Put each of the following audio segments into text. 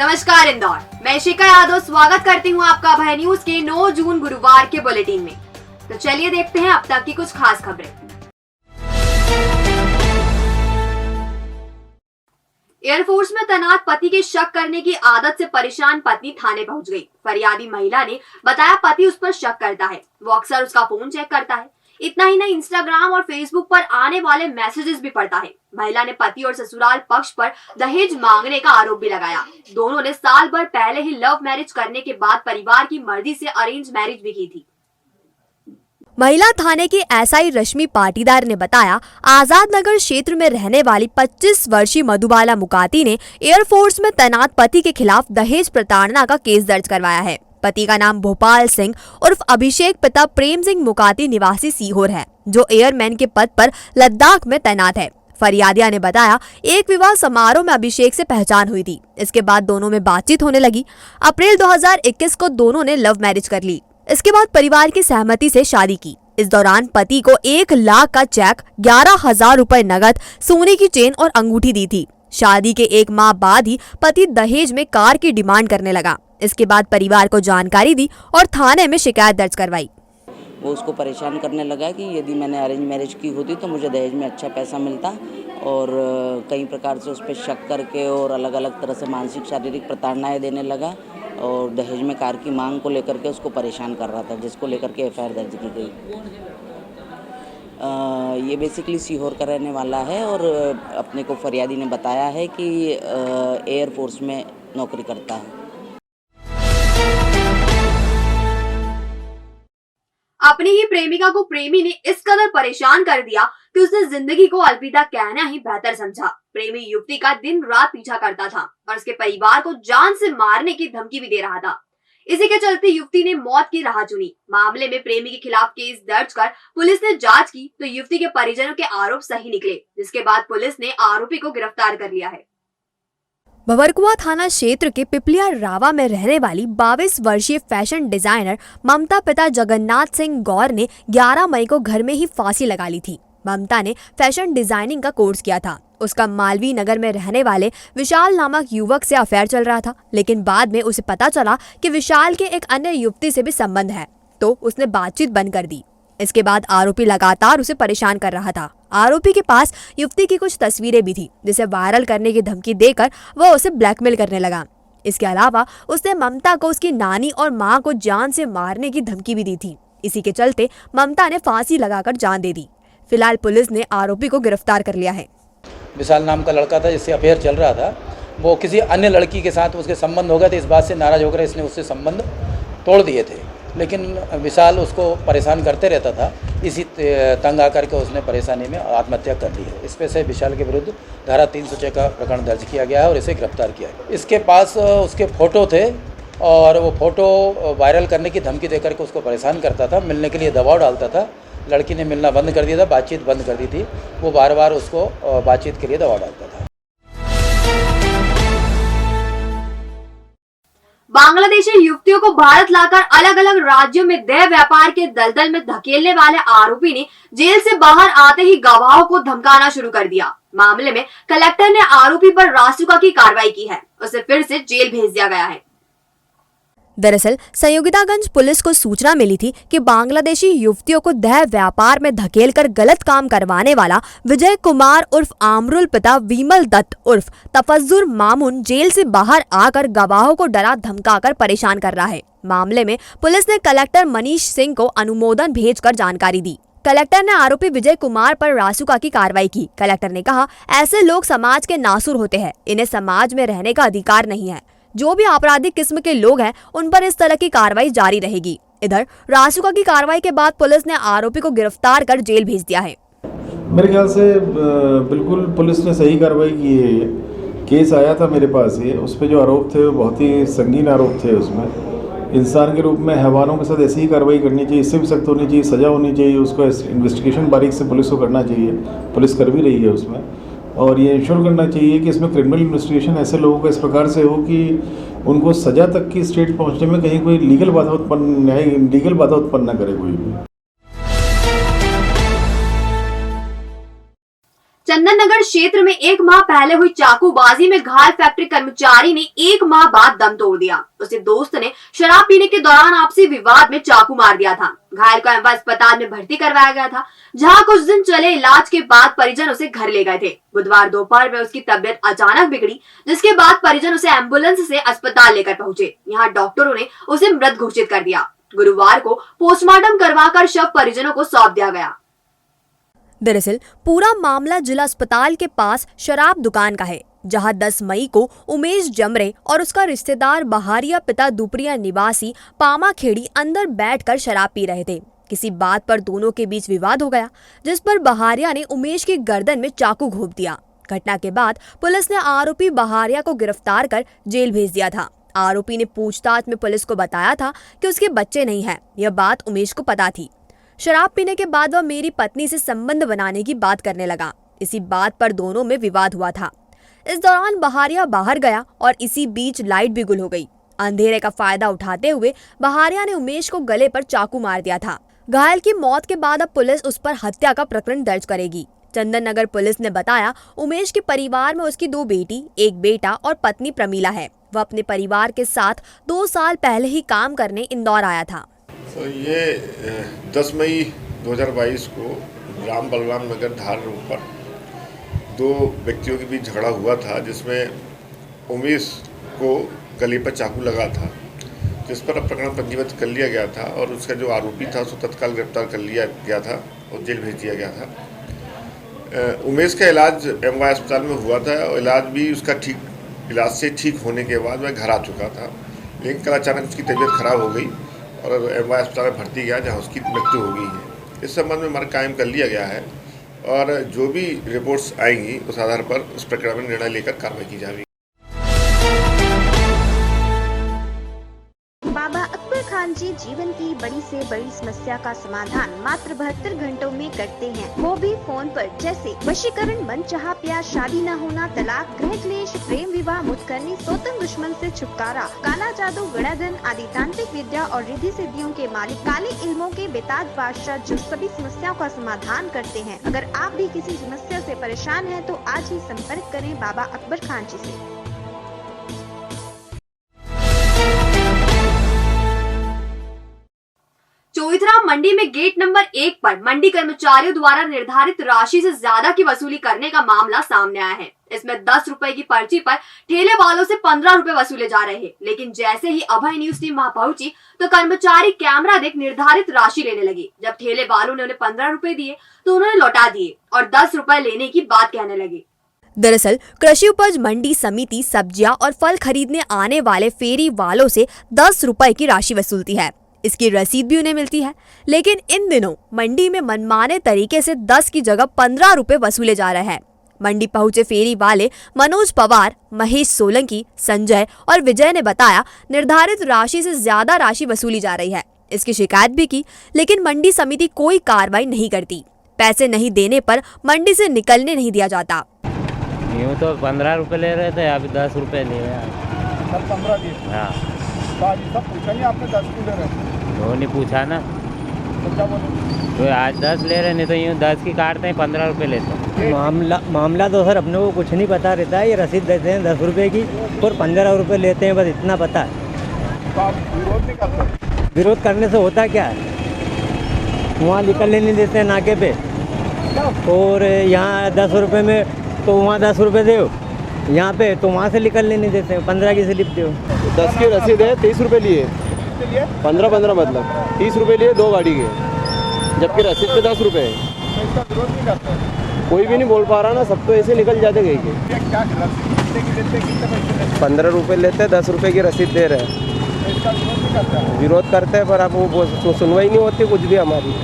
नमस्कार इंदौर, मैं शिखा यादव स्वागत करती हूँ आपका अभय न्यूज के 9 जून गुरुवार के बुलेटिन में। तो चलिए देखते हैं अब तक की कुछ खास खबरें। एयरफोर्स में तैनात पति के शक करने की आदत से परेशान पत्नी थाने पहुंच गई। फरियादी महिला ने बताया पति उस पर शक करता है, वो अक्सर उसका फोन चेक करता है। इतना ही नहीं, इंस्टाग्राम और फेसबुक पर आने वाले मैसेजेस भी पढ़ता है। महिला ने पति और ससुराल पक्ष पर दहेज मांगने का आरोप भी लगाया। दोनों ने साल भर पहले ही लव मैरिज करने के बाद परिवार की मर्जी से अरेंज मैरिज भी की थी। महिला थाने की एसआई रश्मि पाटीदार ने बताया, आजाद नगर क्षेत्र में रहने वाली 25 वर्षीय मधुबाला मुकाती ने एयरफोर्स में तैनात पति के खिलाफ दहेज प्रताड़ना का केस दर्ज करवाया है। पति का नाम भोपाल सिंह उर्फ अभिषेक पिता प्रेम सिंह मुकाती निवासी सीहोर है, जो एयरमैन के पद पर लद्दाख में तैनात है। फरियादिया ने बताया, एक विवाह समारोह में अभिषेक से पहचान हुई थी। इसके बाद दोनों में बातचीत होने लगी। अप्रैल 2021 को दोनों ने लव मैरिज कर ली। इसके बाद परिवार की सहमति से शादी की। इस दौरान पति को 1 लाख का चेक, 11,000 रुपए नगद, सोने की चेन और अंगूठी दी थी। शादी के 1 माह बाद ही पति दहेज में कार की डिमांड करने लगा। इसके बाद परिवार को जानकारी दी और थाने में शिकायत दर्ज करवाई। वो उसको परेशान करने लगा कि यदि मैंने अरेंज मैरिज की होती तो मुझे दहेज में अच्छा पैसा मिलता, और कई प्रकार से उस पर शक करके और अलग अलग तरह से मानसिक शारीरिक प्रताड़नाएं देने लगा, और दहेज में कार की मांग को लेकर के उसको परेशान कर रहा था, जिसको लेकर के एफआईआर दर्ज की गई। ये बेसिकली सीहोर का रहने वाला है और अपने को फरियादी ने बताया है कि एयरफोर्स में नौकरी करता है। अपनी ही प्रेमिका को प्रेमी ने इस कदर परेशान कर दिया कि उसने जिंदगी को अलविदा कहना ही बेहतर समझा। प्रेमी युवती का दिन रात पीछा करता था और उसके परिवार को जान से मारने की धमकी भी दे रहा था। इसी के चलते युवती ने मौत की राह चुनी। मामले में प्रेमी के खिलाफ केस दर्ज कर पुलिस ने जांच की तो युवती के परिजनों के आरोप सही निकले, जिसके बाद पुलिस ने आरोपी को गिरफ्तार कर लिया है। भवरकुआ थाना क्षेत्र के पिपलिया रावा में रहने वाली 22 वर्षीय फैशन डिजाइनर ममता पिता जगन्नाथ सिंह गौर ने 11 मई को घर में ही फांसी लगा ली थी। ममता ने फैशन डिजाइनिंग का कोर्स किया था। उसका मालवीय नगर में रहने वाले विशाल नामक युवक से अफेयर चल रहा था, लेकिन बाद में उसे पता चला कि विशाल के एक अन्य युवती से भी संबंध है, तो उसने बातचीत बंद कर दी। इसके बाद आरोपी लगातार उसे परेशान कर रहा था। आरोपी के पास युवती की कुछ तस्वीरें भी थी, जिसे वायरल करने की धमकी देकर वह उसे ब्लैकमेल करने लगा। इसके अलावा उसने ममता को उसकी नानी और मां को जान से मारने की धमकी भी दी थी। इसी के चलते ममता ने फांसी लगाकर जान दे दी। फिलहाल पुलिस ने आरोपी को गिरफ्तार कर लिया है। विशाल नाम का लड़का था जिससे अफेयर चल रहा था, वो किसी अन्य लड़की के साथ उसके संबंध हो गए थे। इस बात से नाराज होकर इसने उससे संबंध तोड़ दिए थे, लेकिन विशाल उसको परेशान करते रहता था। इसी तंग आकर के उसने परेशानी में आत्महत्या कर ली है। इस पे से विशाल के विरुद्ध धारा 306 का प्रकरण दर्ज किया गया है और इसे गिरफ्तार किया है। इसके पास उसके फ़ोटो थे और वो फ़ोटो वायरल करने की धमकी देकर के उसको परेशान करता था, मिलने के लिए दबाव डालता था। लड़की ने मिलना बंद कर दिया था, बातचीत बंद कर दी थी। वो बार बार उसको बातचीत के लिए दबाव डालता था। बांग्लादेशी युवतियों को भारत लाकर अलग अलग राज्यों में देह व्यापार के दलदल में धकेलने वाले आरोपी ने जेल से बाहर आते ही गवाहों को धमकाना शुरू कर दिया। मामले में कलेक्टर ने आरोपी पर रासुका की कार्रवाई की है, उसे फिर से जेल भेज दिया गया है। दरअसल संयोगितागंज पुलिस को सूचना मिली थी कि बांग्लादेशी युवतियों को देह व्यापार में धकेलकर गलत काम करवाने वाला विजय कुमार उर्फ आमरुल पिता विमल दत्त उर्फ तफज्जुर मामून जेल से बाहर आकर गवाहों को डरा धमकाकर परेशान कर रहा है। मामले में पुलिस ने कलेक्टर मनीष सिंह को अनुमोदन भेजकर जानकारी दी। कलेक्टर ने आरोपी विजय कुमार पर रासुका की कार्रवाई की। कलेक्टर ने कहा, ऐसे लोग समाज के नासुर होते हैं, इन्हें समाज में रहने का अधिकार नहीं है। जो भी आपराधिक किस्म के लोग हैं उन पर इस तरह की कार्रवाई जारी रहेगी। इधर रासुका की कार्रवाई के बाद पुलिस ने आरोपी को गिरफ्तार कर जेल भेज दिया है। मेरे ख्याल से बिल्कुल पुलिस ने सही कार्रवाई की है। केस आया था मेरे पास ही, उस पर जो आरोप थे वो बहुत ही संगीन आरोप थे। उसमें इंसान के रूप में हैवानों के साथ ऐसी ही कार्रवाई करनी चाहिए, इससे भी सख्त होनी चाहिए, सज़ा होनी चाहिए। उसको इन्वेस्टिगेशन बारीक से पुलिस को करना चाहिए, पुलिस कर भी रही है उसमें। और ये इंश्योर करना चाहिए कि इसमें क्रिमिनल इन्वेस्टिगेशन ऐसे लोगों का इस प्रकार से हो कि उनको सज़ा तक की स्टेज पहुंचने में कहीं कोई लीगल बाधा उत्पन्न न करे कोई भी। चंदन नगर क्षेत्र में 1 माह पहले हुई चाकूबाजी में घायल फैक्ट्री कर्मचारी ने 1 माह बाद दम तोड़ दिया। उसके दोस्त ने शराब पीने के दौरान आपसी विवाद में चाकू मार दिया था। घायल को एमवा अस्पताल में भर्ती करवाया गया था, जहां कुछ दिन चले इलाज के बाद परिजन उसे घर ले गए थे। बुधवार दोपहर में उसकी तबियत अचानक बिगड़ी, जिसके बाद परिजन उसे एम्बुलेंस से अस्पताल लेकर पहुंचे। यहाँ डॉक्टरों ने उसे मृत घोषित कर दिया। गुरुवार को पोस्टमार्टम करवाकर शव परिजनों को सौंप दिया गया। दरअसल पूरा मामला जिला अस्पताल के पास शराब दुकान का है, जहां 10 मई को उमेश जमरे और उसका रिश्तेदार बहारिया पिता दुपरिया निवासी पामा खेड़ी अंदर बैठकर शराब पी रहे थे। किसी बात पर दोनों के बीच विवाद हो गया, जिस पर बहारिया ने उमेश की गर्दन में चाकू घोंप दिया। घटना के बाद पुलिस ने आरोपी बहारिया को गिरफ्तार कर जेल भेज दिया था। आरोपी ने पूछताछ में पुलिस को बताया था कि उसके बच्चे नहीं हैं। यह बात उमेश को पता थी। शराब पीने के बाद वह मेरी पत्नी से संबंध बनाने की बात करने लगा। इसी बात पर दोनों में विवाद हुआ था। इस दौरान बहारिया बाहर गया और इसी बीच लाइट भी गुल हो गई। अंधेरे का फायदा उठाते हुए बहारिया ने उमेश को गले पर चाकू मार दिया था। घायल की मौत के बाद अब पुलिस उस पर हत्या का प्रकरण दर्ज करेगी। चंदन नगर पुलिस ने बताया, उमेश के परिवार में उसकी 2 बेटी, 1 बेटा और पत्नी प्रमीला है। वह अपने परिवार के साथ 2 साल पहले ही काम करने इंदौर आया था। तो ये 10 मई 2022 को राम बलराम नगर धार रोड पर 2 व्यक्तियों के बीच झगड़ा हुआ था, जिसमें उमेश को गले पर चाकू लगा था, जिस पर प्रकरण पंजीबद्ध कर लिया गया था और उसका जो आरोपी था उसको तत्काल गिरफ्तार कर लिया गया था और जेल भेज दिया गया था। उमेश का इलाज एमवा अस्पताल में हुआ था और इलाज से ठीक होने के बाद वह घर आ चुका था, लेकिन कल अचानक उसकी तबीयत खराब हो गई और एमवा अस्पताल में भर्ती गया, जहां उसकी मृत्यु हो गई है। इस संबंध में मर्ग कायम कर लिया गया है और जो भी रिपोर्ट्स आएंगी उस आधार पर उस प्रकरण में निर्णय लेकर कार्रवाई की जाएगी। बाबा अकबर खान जी जीवन की बड़ी से बड़ी समस्या का समाधान मात्र 72 घंटों में करते हैं, वो भी फोन पर। जैसे वशीकरण, मनचाहा प्यार, शादी न होना, तलाक, गृह क्लेश, प्रेम विवाह, मुतकरनी, सोतन दुश्मन से छुटकारा, काला जादू, गड़ाधन आदि तांत्रिक विद्या और रिद्धि सिद्धियों के मालिक काले इल्मों के बेताज बादशाह जो सभी समस्याओं का समाधान करते हैं। अगर आप भी किसी समस्या से परेशान हैं तो आज ही संपर्क करें बाबा अकबर खान जी से। चौइथरा मंडी में गेट नंबर 1 पर मंडी कर्मचारियों द्वारा निर्धारित राशि से ज्यादा की वसूली करने का मामला सामने आया है। इसमें 10 रुपए की पर्ची पर ठेले वालों से 15 रुपए वसूले जा रहे हैं, लेकिन जैसे ही अभय न्यूज टीम वहां पहुंची तो कर्मचारी कैमरा देख निर्धारित राशि लेने लगे। जब ठेले वालों ने उन्हें 15 रुपए दिए तो उन्होंने लौटा दिए और 10 रुपए लेने की बात कहने लगे। दरअसल कृषि उपज मंडी समिति सब्जियां और फल खरीदने आने वाले फेरी वालों से 10 रुपए की राशि वसूलती है। इसकी रसीद भी उन्हें मिलती है, लेकिन इन दिनों मंडी में मनमाने तरीके से 10 की जगह 15 रुपए वसूले जा रहे हैं। मंडी पहुंचे फेरी वाले मनोज पवार, महेश सोलंकी, संजय और विजय ने बताया, निर्धारित राशि से ज्यादा राशि वसूली जा रही है। इसकी शिकायत भी की, लेकिन मंडी समिति कोई कार्रवाई नहीं करती। पैसे नहीं देने पर मंडी से निकलने नहीं दिया जाता। यूँ तो 15 रुपए ले रहे थे, अभी 10 रुपए ले रहे हैं। 15 दिए? हाँ। सब पूछा नहीं आपने, 10 क्यों ले रहे हैं? वो नहीं पूछा ना, तो क्या बोले? तो आज 10 ले रहे, नहीं तो यूँ 10 की काटते हैं, 15 रुपए लेते हैं। मामला तो सर अपने को कुछ नहीं पता रहता है। ये रसीद देते हैं 10 रुपए की और 15 रुपए लेते हैं, बस इतना पता है। तो आप विरोध नहीं करते? विरोध करने से होता क्या है, वहाँ निकलने नहीं देते हैं नाके पे, और यहाँ 10 रुपये में तो वहाँ 10 रुपये दो, यहाँ पे तो वहाँ से निकलने नहीं देते हैं। 15 की स्लिप दो। 10 की रसीद है, 30 रुपये लिए, 15 मतलब 30 रुपये लिए 2 गाड़ी के, जबकि रसीद पे 10 रुपये है। तो इसका विरोध नहीं करते? कोई भी नहीं बोल पा रहा ना, सब तो ऐसे निकल जाते गए के। क्या कितने पैसे लेते? 15 रुपये लेते हैं, 10 रुपये की रसीद दे रहे हैं। तो इसका विरोध नहीं करते? विरोध करते हैं, पर अब वो सुनवाई नहीं होती कुछ भी हमारी।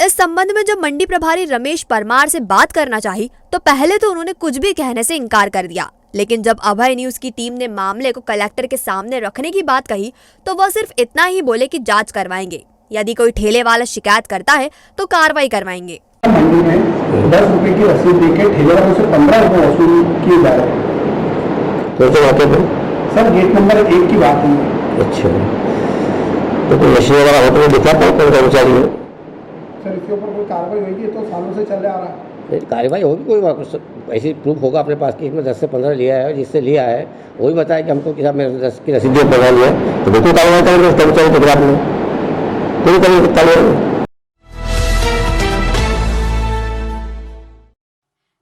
इस संबंध में जब मंडी प्रभारी रमेश परमार से बात करना चाही तो पहले तो उन्होंने कुछ भी कहने से इनकार कर दिया, लेकिन जब अभय न्यूज की टीम ने मामले को कलेक्टर के सामने रखने की बात कही तो वह सिर्फ इतना ही बोले कि जांच करवाएंगे। यदि कोई ठेले वाला शिकायत करता है तो कार्रवाई करवाएंगे। मंडी में 10 रुपए की रसीद देके ठेले वालों से 15 रुपए वसूल किए जा रहे हैं। तो बात है सर, गेट नंबर 1 की बात है। अच्छा, तो कोई मशीन वगैरह होटल में दिखा था कोई कर्मचारी हो? सर, इसके ऊपर कोई कार्रवाई होगी? तो सालों से चले आ रहा है। कार्रवाई होगी, कोई ऐसी प्रूफ होगा अपने पास कि इसमें 10 से 15 लिया है, जिससे लिया है वही बताया कि हमको किसी मेरे 10 की रसीद पकड़ा लिया है, तो बिल्कुल कार्रवाई करेंगे उस कर्मचारी के खिलाफ में, कोई करेंगे।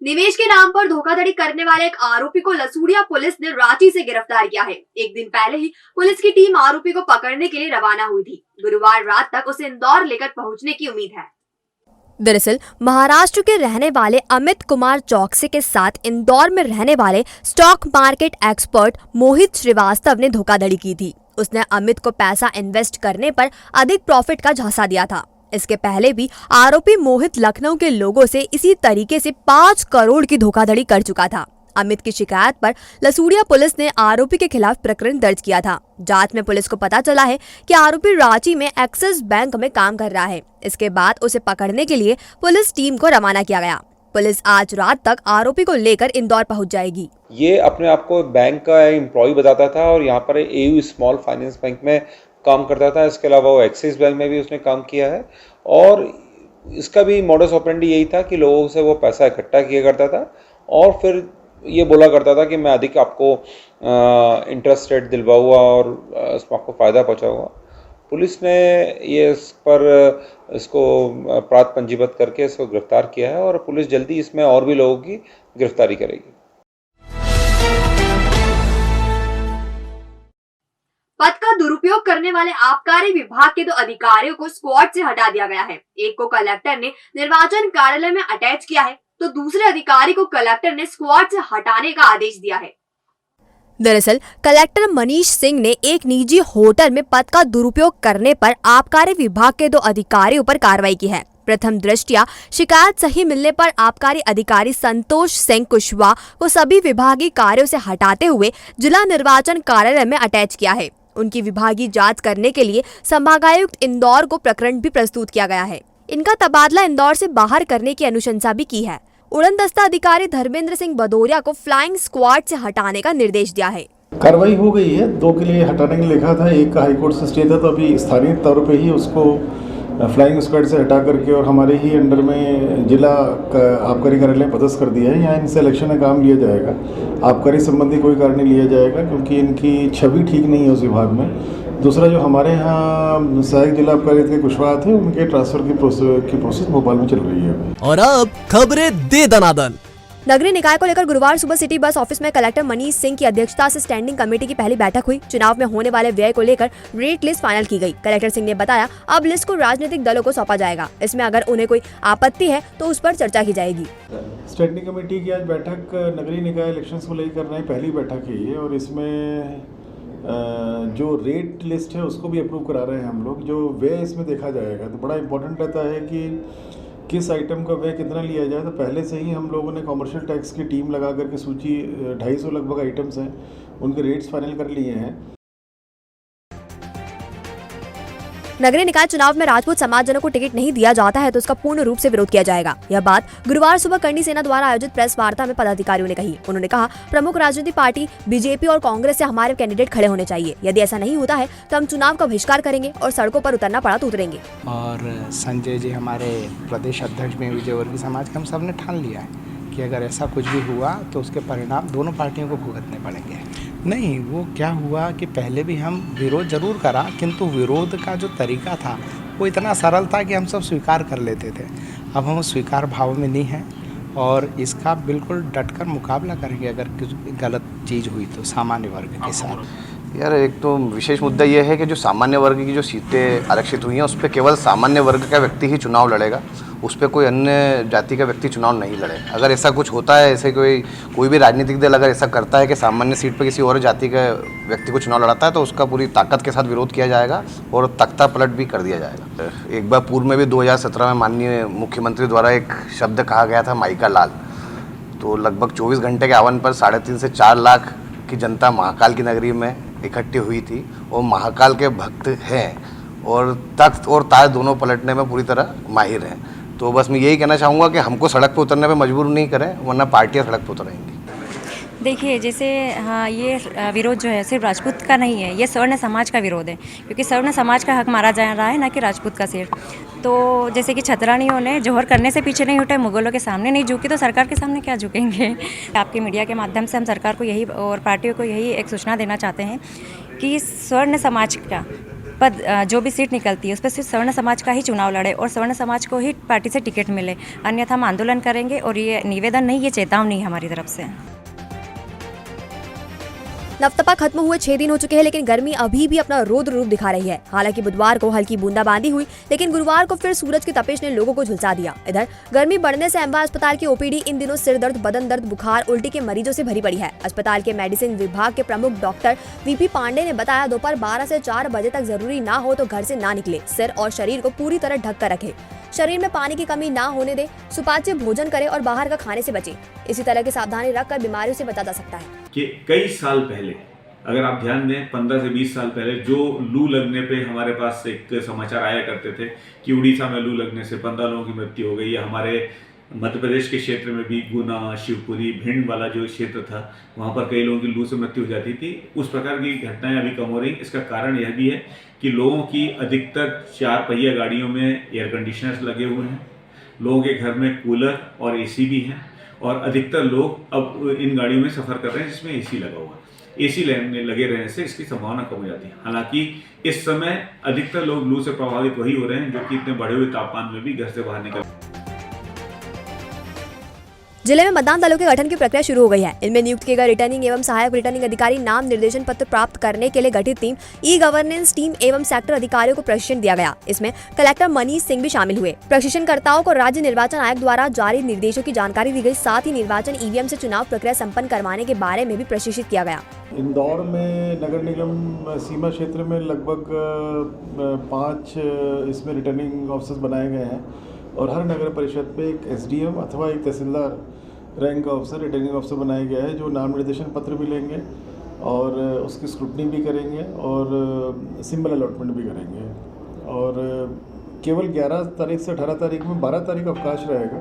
निवेश के नाम पर धोखाधड़ी करने वाले एक आरोपी को लसूड़िया पुलिस ने रांची से गिरफ्तार किया है। एक दिन पहले ही पुलिस की टीम आरोपी को पकड़ने के लिए रवाना हुई थी। गुरुवार रात तक उसे इंदौर लेकर पहुंचने की उम्मीद है। दरअसल महाराष्ट्र के रहने वाले अमित कुमार चौकसी के साथ इंदौर में रहने वाले स्टॉक मार्केट एक्सपर्ट मोहित श्रीवास्तव ने धोखाधड़ी की थी। उसने अमित को पैसा इन्वेस्ट करने पर अधिक प्रॉफिट का झांसा दिया था। इसके पहले भी आरोपी मोहित लखनऊ के लोगों से इसी तरीके से 5 करोड़ की धोखाधड़ी कर चुका था। अमित की शिकायत पर लसूड़िया पुलिस ने आरोपी के खिलाफ प्रकरण दर्ज किया था। जांच में पुलिस को पता चला है कि आरोपी रांची में एक्सिस बैंक में काम कर रहा है। इसके बाद उसे पकड़ने के लिए पुलिस टीम को रवाना किया गया। पुलिस आज रात तक आरोपी को लेकर इंदौर पहुंच जाएगी। ये अपने आप को बैंक का एम्प्लॉय बताता था और यहाँ पर एयू स्मॉल फाइनेंस बैंक में काम करता था। इसके अलावा वो एक्सिस बैंक में भी उसने काम किया है और इसका भी मॉडस ऑपरेंडी यही था कि लोगों से वो पैसा इकट्ठा किया करता था और फिर ये बोला करता था कि मैं अधिक आपको इंटरेस्ट रेट दिलवाऊंगा और इसमें आपको फ़ायदा पहुंचाऊंगा। पुलिस ने ये इस पर इसको अपराध पंजीबद्ध करके इसको गिरफ्तार किया है और पुलिस जल्दी इसमें और भी लोगों की गिरफ्तारी करेगी। पद का दुरुपयोग करने वाले आबकारी विभाग के 2 अधिकारियों को स्क्वाड से हटा दिया गया है। एक को कलेक्टर ने निर्वाचन कार्यालय में अटैच किया है तो दूसरे अधिकारी को कलेक्टर ने स्क्वाड से हटाने का आदेश दिया है। दरअसल कलेक्टर मनीष सिंह ने एक निजी होटल में पद का दुरुपयोग करने पर आबकारी विभाग के 2 अधिकारियों पर कार्रवाई की है। प्रथम दृष्टया शिकायत सही मिलने पर आबकारी अधिकारी संतोष सिंह कुशवाहा को सभी विभागीय कार्यों से हटाते हुए जिला निर्वाचन कार्यालय में अटैच किया है। उनकी विभागीय जांच करने के लिए संभागायुक्त इंदौर को प्रकरण भी प्रस्तुत किया गया है। इनका तबादला इंदौर से बाहर करने की अनुशंसा भी की है। उड़न दस्ता अधिकारी धर्मेंद्र सिंह भदौरिया को फ्लाइंग स्क्वाड से हटाने का निर्देश दिया है। कार्रवाई हो गई है, 2 के लिए हटाने के लिए लिखा था, एक का हाईकोर्ट से स्टे था, तो अभी स्थानीय तौर पे ही उसको फ्लाइंग स्क्वाड से हटा करके और हमारे ही अंडर में जिला आबकारी कार्यालय पदस्थ कर दिया है। यहाँ इनसे इलेक्शन में काम लिया जाएगा। आबकारी संबंधी कोई कार्य नहीं लिया जाएगा क्योंकि इनकी छवि ठीक नहीं है उस विभाग में। दूसरा जो हमारे यहाँ सहायक जिला आबकारी के कुशवाहा थे उनके ट्रांसफर की प्रोसेस भोपाल में चल रही है। और अब खबरें दे दनादन। नगरीय निकाय को लेकर गुरुवार सुबह सिटी बस ऑफिस में कलेक्टर मनीष सिंह की अध्यक्षता से स्टैंडिंग कमेटी की पहली बैठक हुई। चुनाव में होने वाले व्यय को लेकर रेट लिस्ट फाइनल की गई। कलेक्टर सिंह ने बताया अब लिस्ट को राजनीतिक दलों को सौंपा जाएगा। इसमें अगर उन्हें कोई आपत्ति है तो उस पर चर्चा की जाएगी। स्टैंडिंग कमेटी की आज बैठक नगरीय निकाय इलेक्शंस को लेकर नई पहली बैठक है ये, और इसमें जो रेट लिस्ट है उसको भी अप्रूव करा रहे हैं हम लोग। जो व्यय इसमें देखा जाएगा तो बड़ा इंपॉर्टेंट रहता है कि किस आइटम का व्यय कितना लिया जाए। तो पहले से ही हम लोगों ने कॉमर्शियल टैक्स की टीम लगा करके सूची 250 लगभग आइटम्स हैं, उनके रेट्स फाइनल कर लिए हैं। नगरीय निकाय चुनाव में राजपूत समाजजनों को टिकट नहीं दिया जाता है तो उसका पूर्ण रूप से विरोध किया जाएगा। यह बात गुरुवार सुबह करणी सेना द्वारा आयोजित प्रेस वार्ता में पदाधिकारियों ने कही। उन्होंने कहा प्रमुख राजनीतिक पार्टी बीजेपी और कांग्रेस से हमारे कैंडिडेट खड़े होने चाहिए। यदि ऐसा नहीं होता है तो हम चुनाव का बहिष्कार करेंगे और सड़कों पर उतरना पड़ा तो उतरेंगे। और संजय जी हमारे प्रदेश अध्यक्ष में विजयवर्गीय समाज के हम सब ने ठान लिया है कि अगर ऐसा कुछ भी हुआ तो उसके परिणाम दोनों पार्टियों को भुगतने पड़ेंगे। नहीं, वो क्या हुआ कि पहले भी हम विरोध जरूर करा, किंतु विरोध का जो तरीका था वो इतना सरल था कि हम सब स्वीकार कर लेते थे। अब हम स्वीकार भाव में नहीं हैं और इसका बिल्कुल डटकर मुकाबला करेंगे अगर गलत चीज़ हुई तो सामान्य वर्ग के साथ। यार एक तो विशेष मुद्दा ये है कि जो सामान्य वर्ग की जो सीटें आरक्षित हुई हैं उस पर केवल सामान्य वर्ग का व्यक्ति ही चुनाव लड़ेगा, उस पर कोई अन्य जाति का व्यक्ति चुनाव नहीं लड़ेगा। अगर ऐसा कुछ होता है, ऐसे कोई भी राजनीतिक दल अगर ऐसा करता है कि सामान्य सीट पर किसी और जाति का व्यक्ति को चुनाव लड़ाता है तो उसका पूरी ताकत के साथ विरोध किया जाएगा और तख्ता पलट भी कर दिया जाएगा। एक बार पूर्व में भी 2017 में माननीय मुख्यमंत्री द्वारा एक शब्द कहा गया था माइका लाल, तो लगभग 24 घंटे के आवन पर 3.5 से 4 लाख की जनता महाकाल की नगरी में इकट्ठी हुई थी और महाकाल के भक्त हैं और तख्त और ताज दोनों पलटने में पूरी तरह माहिर हैं। तो बस मैं यही कहना चाहूँगा कि हमको सड़क पर उतरने पे मजबूर नहीं करें, वरना पार्टियाँ सड़क पर उतरेंगी। देखिए जैसे हाँ, ये विरोध जो है सिर्फ राजपूत का नहीं है, ये सवर्ण समाज का विरोध है, क्योंकि सवर्ण समाज का हक मारा जा रहा है, ना कि राजपूत का सिर्फ। तो जैसे कि छतरानियों ने जौहर करने से पीछे नहीं हटे, मुगलों के सामने नहीं झुकी, तो सरकार के सामने क्या झुकेंगे। आपके मीडिया के माध्यम से हम सरकार को यही और पार्टियों को यही एक सूचना देना चाहते हैं कि स्वर्ण समाज का पद जो भी सीट निकलती है उस पर सिर्फ स्वर्ण समाज का ही चुनाव लड़े और स्वर्ण समाज को ही पार्टी से टिकट मिले, अन्यथा हम आंदोलन करेंगे। और ये निवेदन नहीं, ये चेतावनी है हमारी तरफ से। नवतपा खत्म हुए 6 दिन हो चुके हैं, लेकिन गर्मी अभी भी अपना रौद्र रूप दिखा रही है। हालांकि बुधवार को हल्की बूंदाबांदी हुई, लेकिन गुरुवार को फिर सूरज की तपिश ने लोगों को झुलसा दिया। इधर गर्मी बढ़ने से एम्बा अस्पताल की ओपीडी इन दिनों सिर दर्द, बदन दर्द, बुखार, उल्टी के मरीजों से भरी पड़ी है। अस्पताल के मेडिसिन विभाग के प्रमुख डॉक्टर वीपी पांडे ने बताया, दोपहर 12 से 4 बजे तक जरूरी ना हो तो घर से ना निकले, सिर और शरीर को पूरी तरह ढक कर रखे, शरीर में पानी की कमी ना होने दे, सुपाच्य भोजन करे और बाहर का खाने से बचे। इसी तरह की सावधानी रखकर बीमारियों से बचा जा सकता है। कि कई साल पहले, अगर आप ध्यान दें, 15 से 20 साल पहले जो लू लगने पे हमारे पास एक समाचार आया करते थे कि उड़ीसा में लू लगने से 15 लोगों की मृत्यु हो गई, या हमारे मध्य प्रदेश के क्षेत्र में भी गुना, शिवपुरी, भिंड वाला जो क्षेत्र था वहाँ पर कई लोगों की लू से मृत्यु हो जाती थी। उस प्रकार की घटनाएं अभी कम हो रही। इसका कारण यह भी है कि लोगों की अधिकतर 4 पहिया गाड़ियों में एयर कंडीशनर्स लगे हुए हैं, लोगों के घर में कूलर और एसी भी हैं, और अधिकतर लोग अब इन गाड़ियों में सफ़र कर रहे हैं जिसमें एसी लगा हुआ है। एसी लगे रहने से इसकी संभावना कम हो जाती है। हालांकि इस समय अधिकतर लोग लू से प्रभावित वही हो रहे हैं जो कि इतने बढ़े हुए तापमान में भी घर से बाहर निकल। जिले में मतदान दलों के गठन की प्रक्रिया शुरू हो गई है। इनमें नियुक्त किए गए रिटर्निंग एवं सहायक रिटर्निंग अधिकारी, नाम निर्देशन पत्र प्राप्त करने के लिए गठित टीम, ई गवर्नेंस टीम एवं सेक्टर अधिकारियों को प्रशिक्षण दिया गया। इसमें कलेक्टर मनीष सिंह भी शामिल हुए। प्रशिक्षणकर्ताओं को राज्य निर्वाचन आयोग द्वारा जारी निर्देशों की जानकारी दी गई। साथ ही निर्वाचन ईवीएम से चुनाव प्रक्रिया संपन्न करवाने के बारे में भी प्रशिक्षित किया गया। इंदौर में नगर निगम सीमा क्षेत्र में लगभग 5 इसमें रिटर्निंग ऑफिसर्स बनाए गए हैं, और हर नगर परिषद पे एक एसडीएम अथवा एक तहसीलदार रैंक का ऑफिसर, रिटर्निंग ऑफिसर बनाया गया है, जो नाम निर्देशन पत्र भी लेंगे और उसकी स्क्रूटनी भी करेंगे और सिंबल अलॉटमेंट भी करेंगे। और केवल 11 तारीख से 18 तारीख में 12 तारीख अवकाश रहेगा,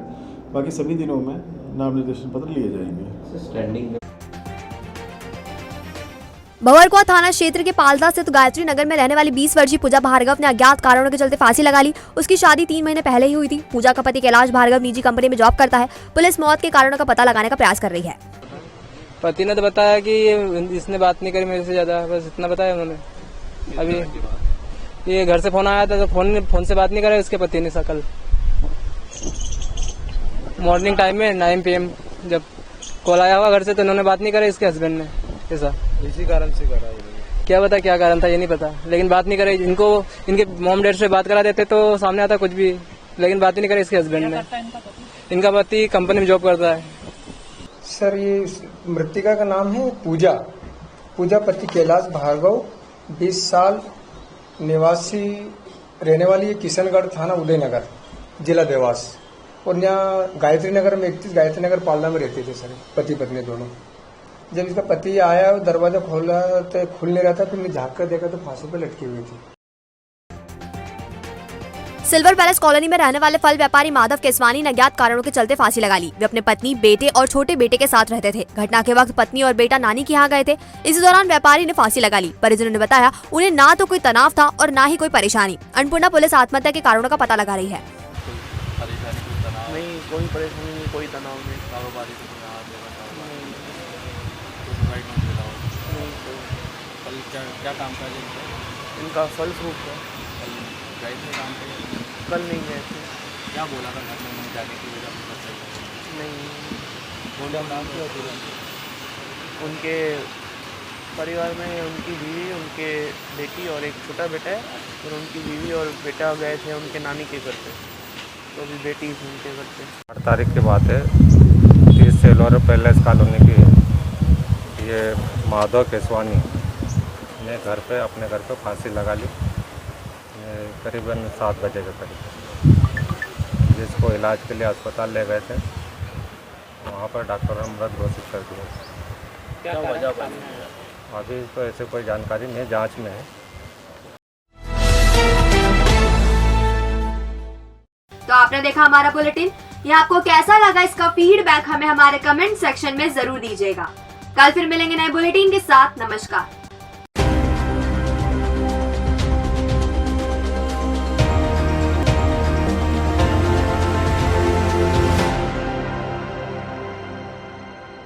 बाकी सभी दिनों में नाम निर्देशन पत्र लिए जाएंगे। स्टैंडिंग भंवरकुआ थाना क्षेत्र के पालदा स्थित गायत्री नगर में रहने वाली 20 वर्षीय पूजा भार्गव ने अज्ञात कारणों के चलते फांसी लगा ली। उसकी शादी 3 महीने पहले ही हुई थी। पूजा का पति कैलाश भार्गव निजी कंपनी में जॉब करता है। पुलिस मौत के कारणों का पता लगाने का प्रयास कर रही है। पति ने तो बताया कि इसने बात नहीं करी मेरे से ज्यादा, बस इतना बताया उन्होंने। अभी ये घर से फोन आया था तो फोन से बात नहीं करा उसके पति ने। कल मॉर्निंग टाइम में 9 PM जब कॉल आया हुआ घर से, तो उन्होंने बात नहीं करा इसके हस्बैंड ने। ऐसा इसी कारण से करा, क्या पता क्या कारण था, ये नहीं पता, लेकिन बात नहीं करे। इनको इनके मॉम डैड से बात करा देते तो सामने आता कुछ भी, लेकिन बात ही नहीं करे इसके हस्बैंड ने। इनका पति कंपनी में जॉब करता है। सर ये मृतिका का नाम है पूजा, पति कैलाश भार्गव, 20 साल, निवासी रहने वाली है किशनगढ़ थाना उदयनगर, जिला देवास। और यहाँ गायत्री नगर में 31 गायत्री नगर पालना में रहते थे सर, पति पत्नी दोनों। जब इसका पति आया और दरवाजा खोला तो खुल नहीं रहा था, फिर मैं झाँक कर देखा तो फांसी पर लटकी हुई थी। सिल्वर पैलेस कॉलोनी में रहने वाले फल व्यापारी माधव केसवानी ने अज्ञात कारणों के चलते फांसी लगा ली। वे अपने पत्नी, बेटे और छोटे बेटे के साथ रहते थे। घटना के वक्त पत्नी और बेटा नानी के यहाँ गए थे। इसी दौरान व्यापारी ने फांसी लगा ली। परिजनों ने बताया उन्हें ना तो कोई तनाव था और ना ही कोई परेशानी। अन्नपूर्णा पुलिस आत्महत्या के कारणों का पता लगा रही है। नहीं, कोई परेशानी नहीं, कोई तनाव नहीं, कारोबारी क्या काम था इनका? फल फ्रूट का। गए थे काम पे? कल नहीं गए थे। क्या बोला था घर में जाने की वजह? नहीं बोला नाम क्या बोला? उनके परिवार में उनकी बीवी, उनके बेटी और एक छोटा बेटा है, और उनकी बीवी और बेटा गए थे उनके नानी के घर पे, तो अभी बेटी उनके घर पे। 8 तारीख की बात है, 30 सिल्वर पैलेस कॉलोनी की ये माधव केसवानी ने अपने घर पे फांसी लगा ली करीबन 7 बजे के करीब, जिसको इलाज के लिए अस्पताल ले गए थे। वहाँ पर डॉक्टर ने मृत घोषित कर दिया। क्या वजह बनी? अभी तो ऐसे कोई जानकारी नहीं, जांच में है। तो आपने देखा हमारा बुलेटिन। ये आपको कैसा लगा, इसका फीडबैक हमें हमारे कमेंट सेक्शन में जरूर दीजिएगा। कल फिर मिलेंगे नए बुलेटिन के साथ। नमस्कार।